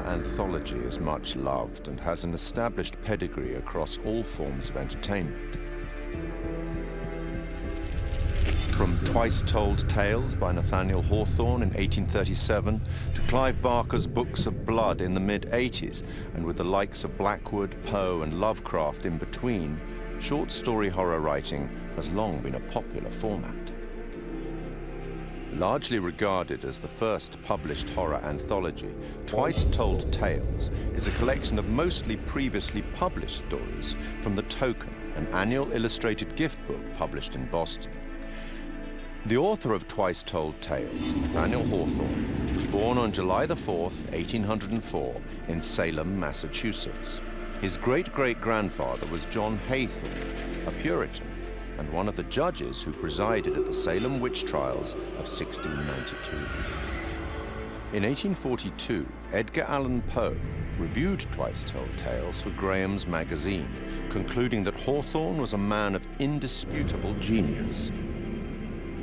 horror anthology is much loved and has an established pedigree across all forms of entertainment. From Twice Told Tales by Nathaniel Hawthorne in 1837 to Clive Barker's Books of Blood in the mid-80s, and with the likes of Blackwood, Poe and Lovecraft in between, short story horror writing has long been a popular format. Largely regarded as the first published horror anthology, Twice Told Tales is a collection of mostly previously published stories from The Token, an annual illustrated gift book published in Boston. The author of Twice Told Tales, Nathaniel Hawthorne, was born on July the 4th, 1804, in Salem, Massachusetts. His great-great-grandfather was John Haythorne, a Puritan, and one of the judges who presided at the Salem witch trials of 1692. In 1842, Edgar Allan Poe reviewed Twice Told Tales for Graham's magazine, concluding that Hawthorne was a man of indisputable genius.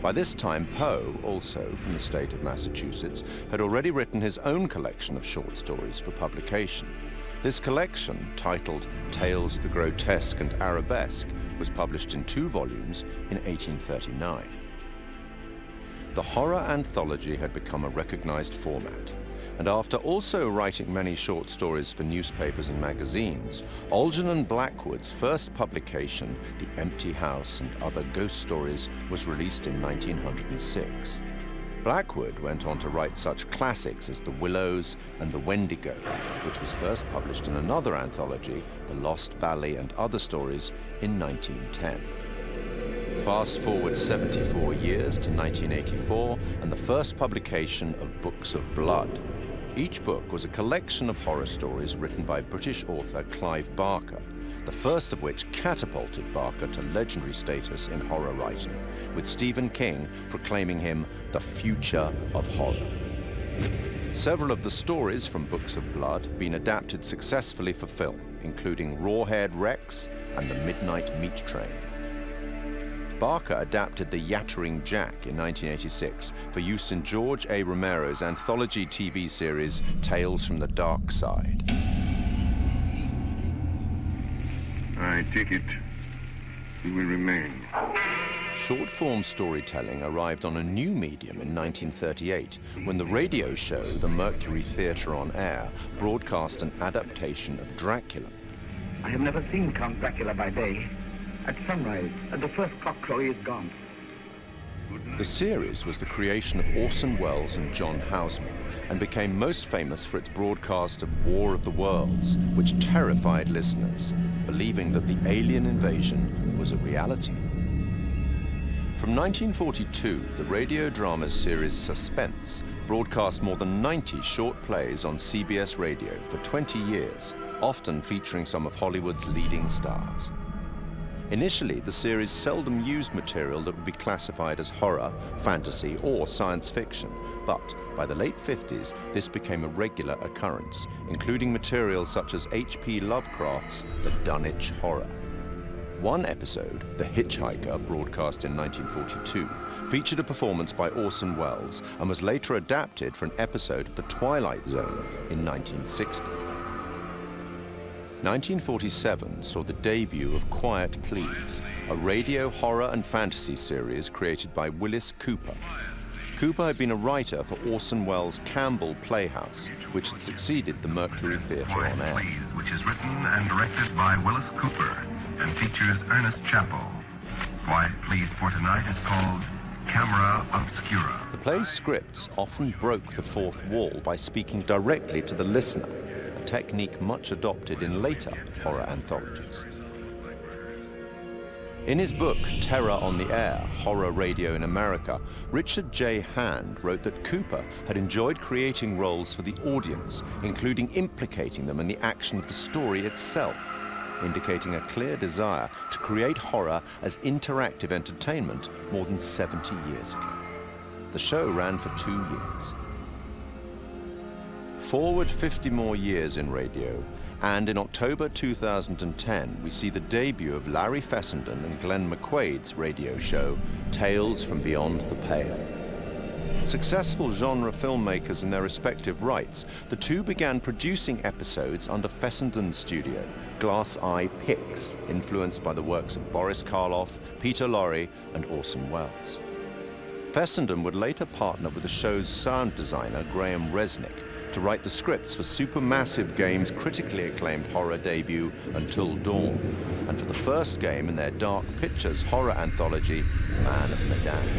By this time, Poe, also from the state of Massachusetts, had already written his own collection of short stories for publication. This collection, titled Tales of the Grotesque and Arabesque, was published in 2 volumes in 1839. The horror anthology had become a recognized format, and after also writing many short stories for newspapers and magazines, Algernon and Blackwood's first publication, The Empty House and Other Ghost Stories, was released in 1906. Blackwood went on to write such classics as The Willows and The Wendigo, which was first published in another anthology, The Lost Valley and Other Stories, in 1910. Fast forward 74 years to 1984 and the first publication of Books of Blood. Each book was a collection of horror stories written by British author Clive Barker, the first of which catapulted Barker to legendary status in horror writing, with Stephen King proclaiming him the future of horror. Several of the stories from Books of Blood have been adapted successfully for film, including Rawhead Rex and The Midnight Meat Train. Barker adapted The Yattering Jack in 1986 for use in George A. Romero's anthology TV series Tales from the Dark Side. I take it you will remain. Short-form storytelling arrived on a new medium in 1938 when the radio show The Mercury Theatre on Air broadcast an adaptation of Dracula. I have never seen Count Dracula by day. At sunrise, at the first cockcrow, he is gone. The series was the creation of Orson Welles and John Houseman and became most famous for its broadcast of War of the Worlds, which terrified listeners, believing that the alien invasion was a reality. From 1942, the radio drama series Suspense broadcast more than 90 short plays on CBS radio for 20 years, often featuring some of Hollywood's leading stars. Initially, the series seldom used material that would be classified as horror, fantasy, or science fiction, but by the late 50s, this became a regular occurrence, including material such as H.P. Lovecraft's The Dunwich Horror. One episode, The Hitchhiker, broadcast in 1942, featured a performance by Orson Welles and was later adapted for an episode of The Twilight Zone in 1960. 1947 saw the debut of Quiet Please, a radio horror and fantasy series created by Willis Cooper. Cooper had been a writer for Orson Welles' Campbell Playhouse, which had succeeded the Mercury Theatre on Air. Please, which is written and directed by Willis Cooper and features Ernest Chappell. Quiet Please for tonight is called Camera Obscura. The play's scripts often broke the fourth wall by speaking directly to the listener, a technique much adopted in later horror anthologies. In his book, Terror on the Air, Horror Radio in America, Richard J. Hand wrote that Cooper had enjoyed creating roles for the audience, including implicating them in the action of the story itself, indicating a clear desire to create horror as interactive entertainment more than 70 years ago. The show ran for 2 years. Forward 50 more years in radio, and in October 2010, we see the debut of Larry Fessenden and Glenn McQuaid's radio show, Tales from Beyond the Pale. Successful genre filmmakers in their respective rights, the two began producing episodes under Fessenden Studio, Glass Eye Pix, influenced by the works of Boris Karloff, Peter Lorre, and Orson Welles. Fessenden would later partner with the show's sound designer, Graham Resnick, to write the scripts for Supermassive Games' critically acclaimed horror debut, Until Dawn, and for the first game in their Dark Pictures horror anthology, Man of Medan.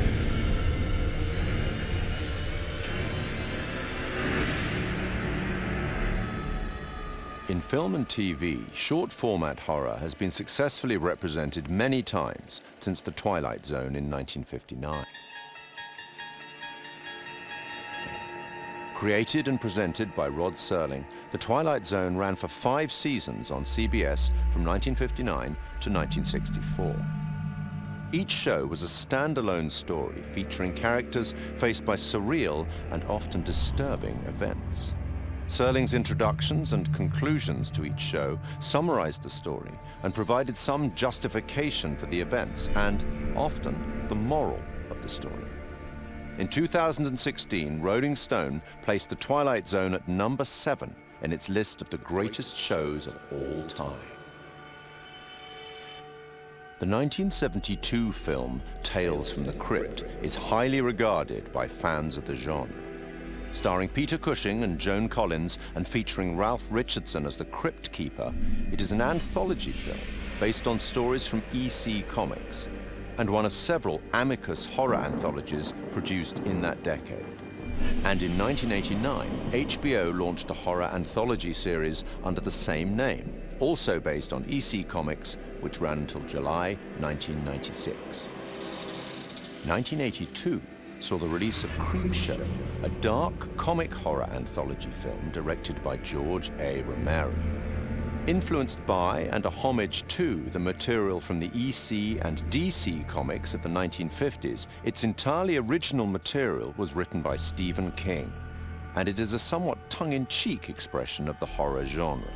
In film and TV, short-format horror has been successfully represented many times since The Twilight Zone in 1959. Created and presented by Rod Serling, The Twilight Zone ran for 5 seasons on CBS from 1959 to 1964. Each show was a standalone story featuring characters faced by surreal and often disturbing events. Serling's introductions and conclusions to each show summarized the story and provided some justification for the events and, often, the moral of the story. In 2016, Rolling Stone placed The Twilight Zone at number 7 in its list of the greatest shows of all time. The 1972 film Tales from the Crypt is highly regarded by fans of the genre. Starring Peter Cushing and Joan Collins and featuring Ralph Richardson as the Crypt Keeper, it is an anthology film based on stories from EC Comics and one of several Amicus horror anthologies produced in that decade. And in 1989, HBO launched a horror anthology series under the same name, also based on EC Comics, which ran until July 1996. 1982 saw the release of Creepshow, a dark comic horror anthology film directed by George A. Romero. Influenced by and a homage to the material from the EC and DC comics of the 1950s, its entirely original material was written by Stephen King, and it is a somewhat tongue-in-cheek expression of the horror genre.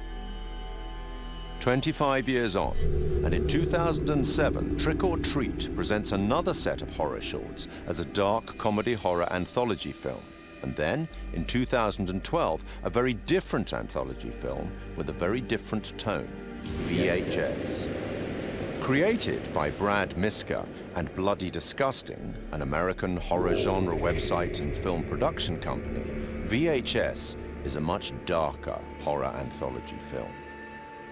25 years on, and in 2007, Trick or Treat presents another set of horror shorts as a dark comedy horror anthology film. And then, in 2012, a very different anthology film with a very different tone, VHS. Created by Brad Miska and Bloody Disgusting, an American horror genre website and film production company, VHS is a much darker horror anthology film.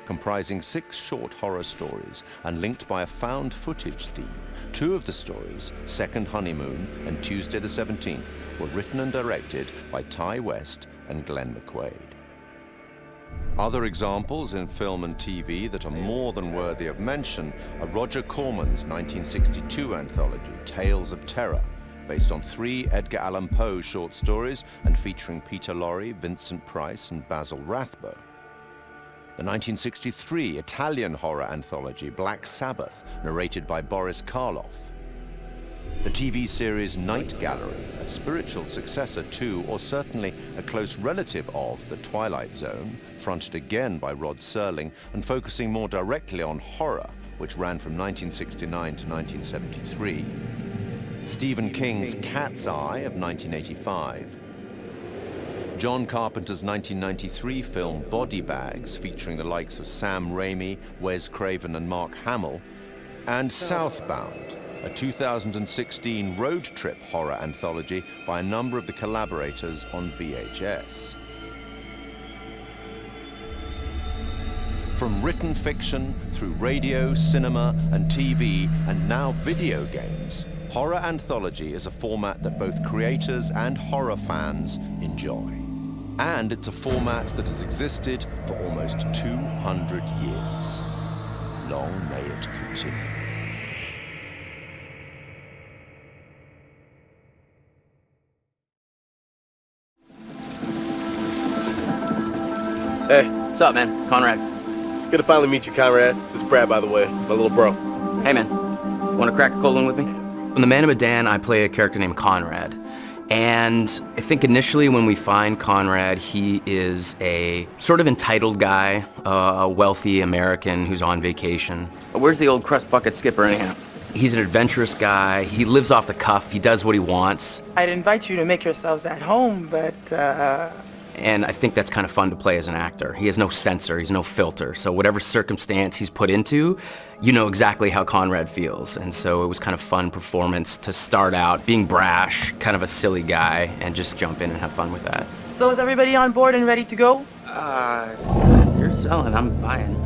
Comprising 6 short horror stories and linked by a found footage theme. 2 of the stories, Second Honeymoon and Tuesday the 17th, were written and directed by Ty West and Glenn McQuaid. Other examples in film and TV that are more than worthy of mention are Roger Corman's 1962 anthology, Tales of Terror, based on 3 Edgar Allan Poe short stories and featuring Peter Lorre, Vincent Price, and Basil Rathbone. The 1963 Italian horror anthology, Black Sabbath, narrated by Boris Karloff. The TV series Night Gallery, a spiritual successor to, or certainly a close relative of, The Twilight Zone, fronted again by Rod Serling and focusing more directly on horror, which ran from 1969 to 1973. Stephen King's Cat's Eye of 1985. John Carpenter's 1993 film Body Bags, featuring the likes of Sam Raimi, Wes Craven and Mark Hamill, and Southbound, a 2016 road trip horror anthology by a number of the collaborators on VHS. From written fiction through radio, cinema and TV, and now video games, horror anthology is a format that both creators and horror fans enjoy. And it's a format that has existed for almost 200 years. Long may it continue. Hey, what's up, man? Conrad. Good to finally meet you, Conrad. This is Brad, by the way, my little bro. Hey, man. Want to crack a cold one with me? In The Man of Medan, I play a character named Conrad. And I think initially when we find Conrad, he is a sort of entitled guy, a wealthy American who's on vacation. Where's the old crust bucket skipper anyhow? He's an adventurous guy. He lives off the cuff. He does what he wants. I'd invite you to make yourselves at home, but And I think that's kind of fun to play as an actor. He has no censor, he's no filter. So whatever circumstance he's put into, you know exactly how Conrad feels. And so it was kind of fun performance to start out being brash, kind of a silly guy, and just jump in and have fun with that. So is everybody on board and ready to go? You're selling, I'm buying.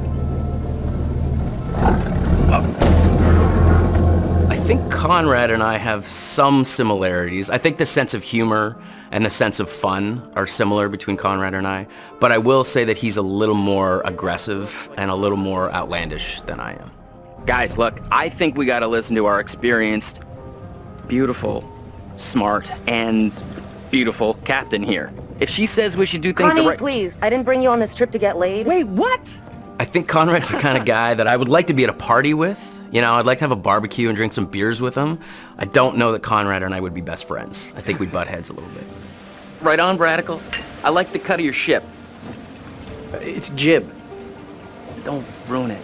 I think Conrad and I have some similarities. I think the sense of humor and the sense of fun are similar between Conrad and I, but I will say that he's a little more aggressive and a little more outlandish than I am. Guys, look, I think we gotta listen to our experienced, beautiful, smart, and beautiful captain here. If she says we should do things Connie, right... please. I didn't bring you on this trip to get laid. Wait, what? I think Conrad's the kind of guy that I would like to be at a party with. You know, I'd like to have a barbecue and drink some beers with him. I don't know that Conrad and I would be best friends. I think we'd butt heads a little bit. Right on, Bradical. I like the cut of your ship. It's jib. Don't ruin it.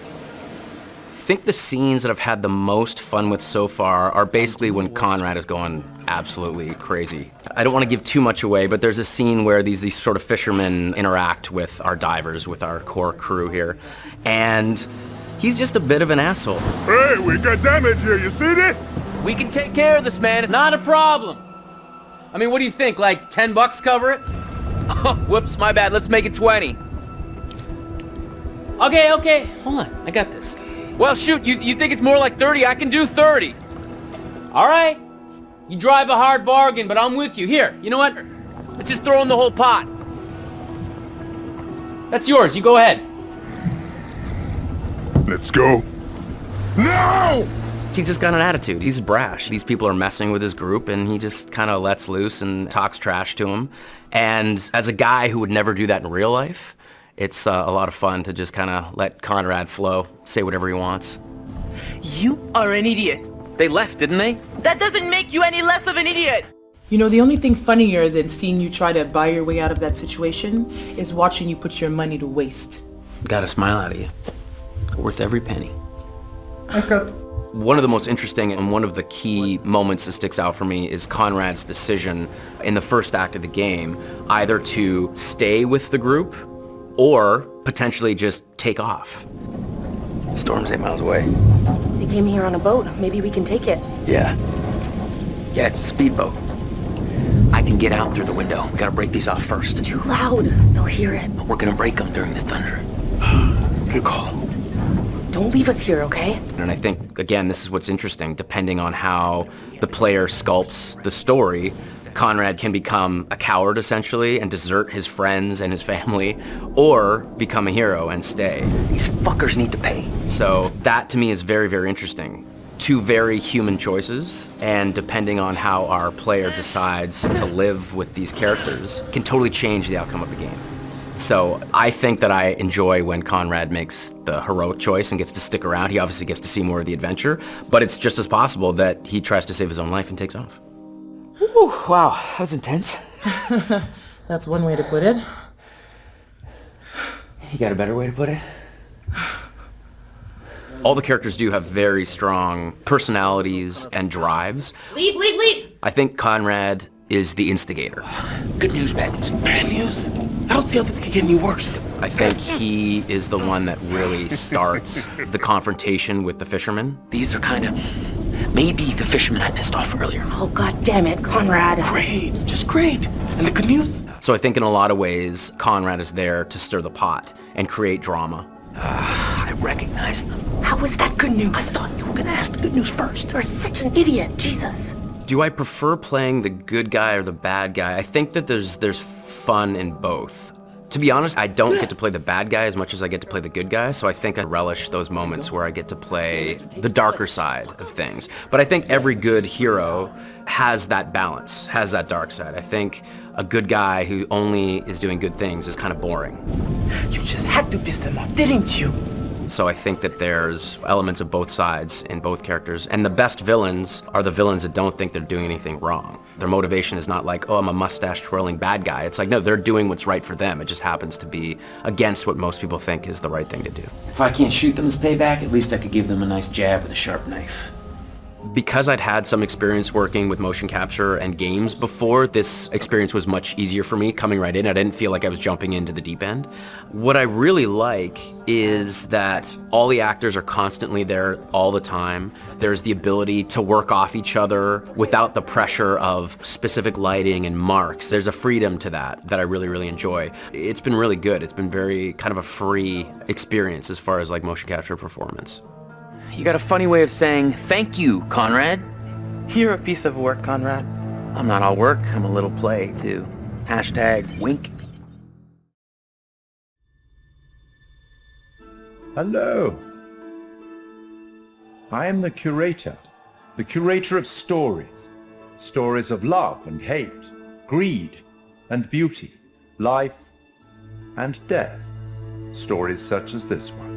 I think the scenes that I've had the most fun with so far are basically when Conrad is going absolutely crazy. I don't want to give too much away, but there's a scene where these sort of fishermen interact with our divers, with our core crew here, and he's just a bit of an asshole. Hey, we got damage here, you see this? We can take care of this, man. It's not a problem. I mean, what do you think? Like $10 cover it? Oh, whoops, my bad. Let's make it 20. Okay. Hold on. I got this. Well, shoot, you think it's more like 30? I can do 30. All right. You drive a hard bargain, but I'm with you. Here, you know what? Let's just throw in the whole pot. That's yours. You go ahead. Let's go. No! He's just got an attitude. He's brash. These people are messing with his group, and he just kind of lets loose and talks trash to them. And as a guy who would never do that in real life, it's a lot of fun to just kind of let Conrad flow, say whatever he wants. You are an idiot. They left, didn't they? That doesn't make you any less of an idiot. You know, the only thing funnier than seeing you try to buy your way out of that situation is watching you put your money to waste. Got a smile out of you. Worth every penny. I cut. One of the most interesting and one of the key moments that sticks out for me is Conrad's decision in the first act of the game, either to stay with the group or potentially just take off. Storm's 8 miles away. They came here on a boat. Maybe we can take it. Yeah, it's a speedboat. I can get out through the window. We gotta break these off first. Too loud. They'll hear it. We're gonna break them during the thunder. Good call. Don't leave us here, okay? And I think, again, this is what's interesting. Depending on how the player sculpts the story, Conrad can become a coward, essentially, and desert his friends and his family, or become a hero and stay. These fuckers need to pay. So that, to me, is very, very interesting. Two very human choices, and depending on how our player decides to live with these characters, can totally change the outcome of the game. So I think that I enjoy when Conrad makes the heroic choice and gets to stick around. He obviously gets to see more of the adventure, but it's just as possible that he tries to save his own life and takes off. Whew, wow, that was intense. That's one way to put it. You got a better way to put it? All the characters do have very strong personalities and drives. Leave! I think Conrad is the instigator. Good news, bad news. Bad news? I don't see how this could get any worse. I think he is the one that really starts the confrontation with the fishermen. These are kind of... maybe the fishermen I pissed off earlier. Oh, God damn it, Conrad. Great, just great. And the good news? So I think in a lot of ways, Conrad is there to stir the pot and create drama. I recognize them. How was that good news? I thought you were gonna ask the good news first. You're such an idiot, Jesus. Do I prefer playing the good guy or the bad guy? I think that there's fun in both. To be honest, I don't get to play the bad guy as much as I get to play the good guy, so I think I relish those moments where I get to play the darker side of things. But I think every good hero has that balance, has that dark side. I think a good guy who only is doing good things is kind of boring. You just had to piss them off, didn't you? So I think that there's elements of both sides in both characters. And the best villains are the villains that don't think they're doing anything wrong. Their motivation is not like, oh, I'm a mustache-twirling bad guy. It's like, no, they're doing what's right for them. It just happens to be against what most people think is the right thing to do. If I can't shoot them as payback, at least I could give them a nice jab with a sharp knife. Because I'd had some experience working with motion capture and games before, this experience was much easier for me coming right in. I didn't feel like I was jumping into the deep end. What I really like is that all the actors are constantly there all the time. There's the ability to work off each other without the pressure of specific lighting and marks. There's a freedom to that I really, really enjoy. It's been really good. It's been very kind of a free experience as far as like motion capture performance. You got a funny way of saying thank you, Conrad. You're a piece of work, Conrad. I'm not all work, I'm a little play, too. #wink. Hello. I am the Curator of stories. Stories of love and hate, greed and beauty, life and death. Stories such as this one.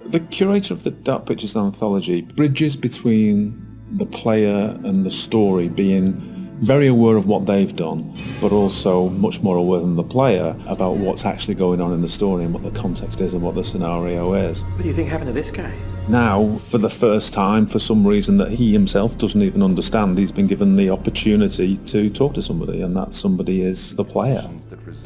The curator of the Dark Pictures Anthology bridges between the player and the story, being very aware of what they've done, but also much more aware than the player about what's actually going on in the story and what the context is and what the scenario is. What do you think happened to this guy? Now, for the first time, for some reason that he himself doesn't even understand, he's been given the opportunity to talk to somebody, and that somebody is the player.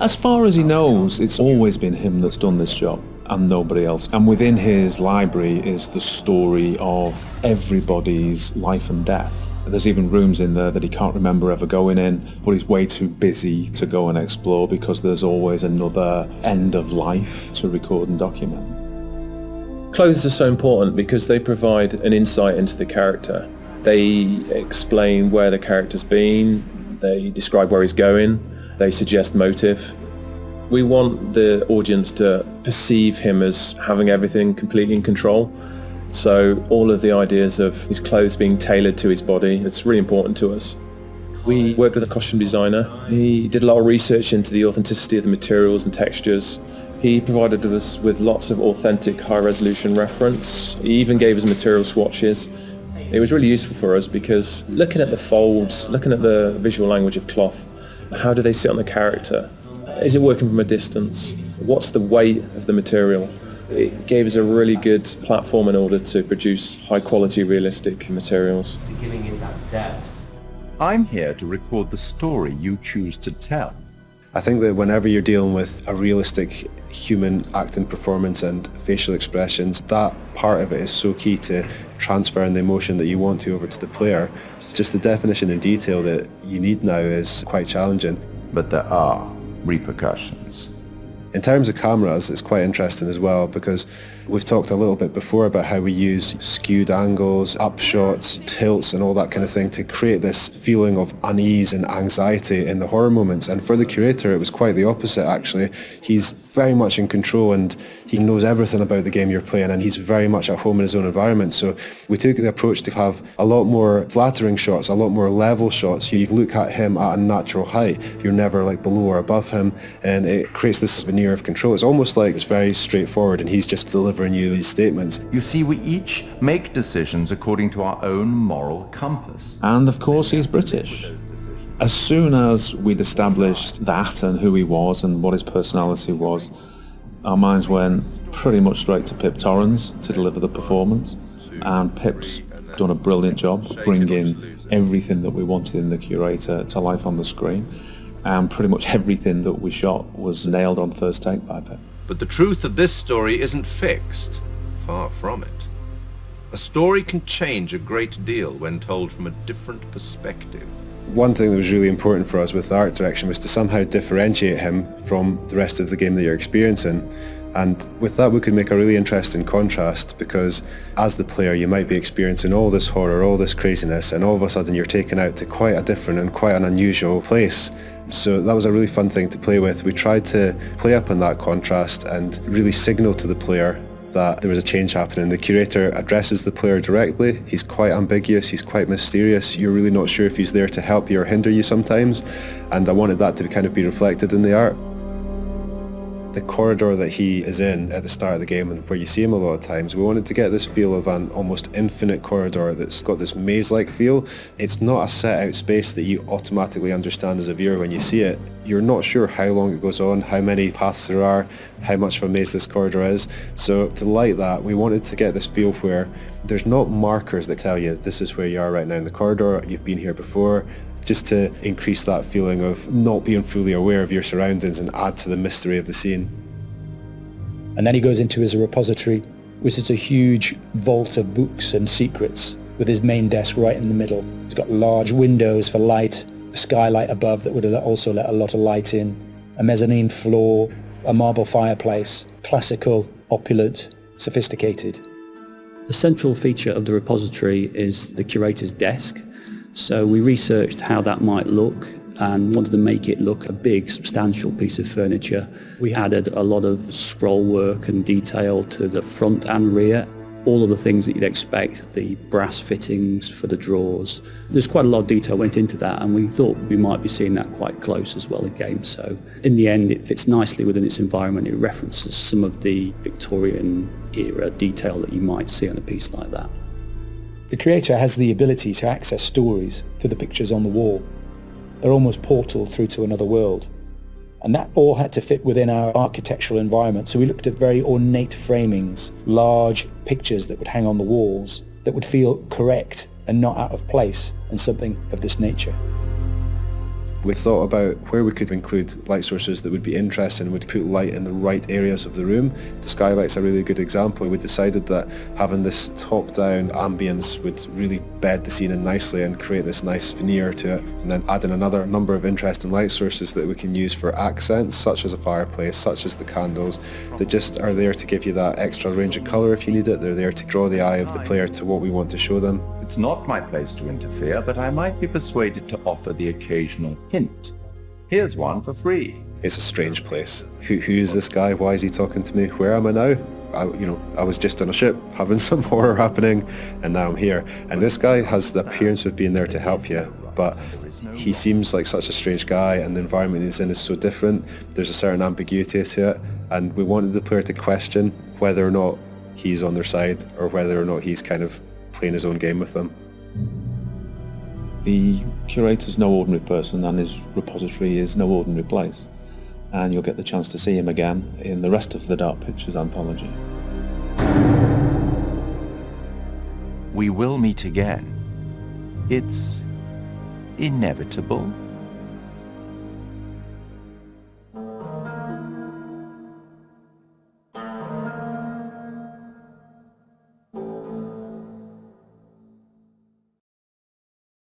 As far as he knows, it's always been him that's done this job and nobody else. And within his library is the story of everybody's life and death. There's even rooms in there that he can't remember ever going in, but he's way too busy to go and explore because there's always another end of life to record and document. Clothes are so important because they provide an insight into the character. They explain where the character's been, they describe where he's going, they suggest motive. We want the audience to perceive him as having everything completely in control. So all of the ideas of his clothes being tailored to his body, it's really important to us. We worked with a costume designer. He did a lot of research into the authenticity of the materials and textures. He provided us with lots of authentic high-resolution reference. He even gave us material swatches. It was really useful for us because looking at the folds, looking at the visual language of cloth, how do they sit on the character? Is it working from a distance? What's the weight of the material? It gave us a really good platform in order to produce high-quality, realistic materials. Giving it that depth. I'm here to record the story you choose to tell. I think that whenever you're dealing with a realistic human acting performance and facial expressions, that part of it is so key to transferring the emotion that you want to over to the player. Just the definition and detail that you need now is quite challenging. But there are repercussions. In terms of cameras, it's quite interesting as well because we've talked a little bit before about how we use skewed angles, upshots, tilts and all that kind of thing to create this feeling of unease and anxiety in the horror moments. And for the curator, it was quite the opposite actually. He's very much in control and he knows everything about the game you're playing and he's very much at home in his own environment. So we took the approach to have a lot more flattering shots, a lot more level shots. You look at him at a natural height. You're never like below or above him and it creates this veneer of control. It's almost like it's very straightforward and he's just delivering you these statements. You see, we each make decisions according to our own moral compass. And of course he's British. As soon as we'd established that and who he was and what his personality was, our minds went pretty much straight to Pip Torrens to deliver the performance. And Pip's done a brilliant job bringing everything that we wanted in the curator to life on the screen. And pretty much everything that we shot was nailed on first take by Pip. But the truth of this story isn't fixed. Far from it. A story can change a great deal when told from a different perspective. One thing that was really important for us with the art direction was to somehow differentiate him from the rest of the game that you're experiencing. And with that we could make a really interesting contrast because as the player you might be experiencing all this horror, all this craziness, and all of a sudden you're taken out to quite a different and quite an unusual place. So that was a really fun thing to play with. We tried to play up on that contrast and really signal to the player that there was a change happening. The curator addresses the player directly. He's quite ambiguous, he's quite mysterious. You're really not sure if he's there to help you or hinder you sometimes. And I wanted that to kind of be reflected in the art. The corridor that he is in at the start of the game, and where you see him a lot of times, we wanted to get this feel of an almost infinite corridor that's got this maze-like feel. It's not a set-out space that you automatically understand as a viewer when you see it. You're not sure how long it goes on, how many paths there are, how much of a maze this corridor is. So to light that, we wanted to get this feel where there's not markers that tell you this is where you are right now in the corridor, you've been here before, just to increase that feeling of not being fully aware of your surroundings and add to the mystery of the scene. And then he goes into his repository, which is a huge vault of books and secrets, with his main desk right in the middle. He's got large windows for light, a skylight above that would also let a lot of light in, a mezzanine floor, a marble fireplace, classical, opulent, sophisticated. The central feature of the repository is the curator's desk. So we researched how that might look and wanted to make it look a big, substantial piece of furniture. We added a lot of scroll work and detail to the front and rear, all of the things that you'd expect, the brass fittings for the drawers. There's quite a lot of detail went into that, and we thought we might be seeing that quite close as well in game. So in the end, it fits nicely within its environment. It references some of the Victorian era detail that you might see on a piece like that. The creator has the ability to access stories through the pictures on the wall. They're almost portals through to another world. And that all had to fit within our architectural environment, so we looked at very ornate framings, large pictures that would hang on the walls, that would feel correct and not out of place in something of this nature. We thought about where we could include light sources that would be interesting, would put light in the right areas of the room. The skylight's a really good example. We decided that having this top-down ambience would really bed the scene in nicely and create this nice veneer to it. And then adding another number of interesting light sources that we can use for accents, such as a fireplace, such as the candles, that just are there to give you that extra range of colour if you need it. They're there to draw the eye of the player to what we want to show them. It's not my place to interfere, but I might be persuaded to offer the occasional hint. Here's one for free. It's a strange place. Who is this guy? Why is he talking to me? Where am I now? I was just on a ship having some horror happening, and now I'm here. And this guy has the appearance of being there to help you, but he seems like such a strange guy, and the environment he's in is so different. There's a certain ambiguity to it, and we wanted the player to question whether or not he's on their side or whether or not he's kind of playing his own game with them. The curator's no ordinary person, and his repository is no ordinary place. And you'll get the chance to see him again in the rest of the Dark Pictures anthology. We will meet again. It's inevitable.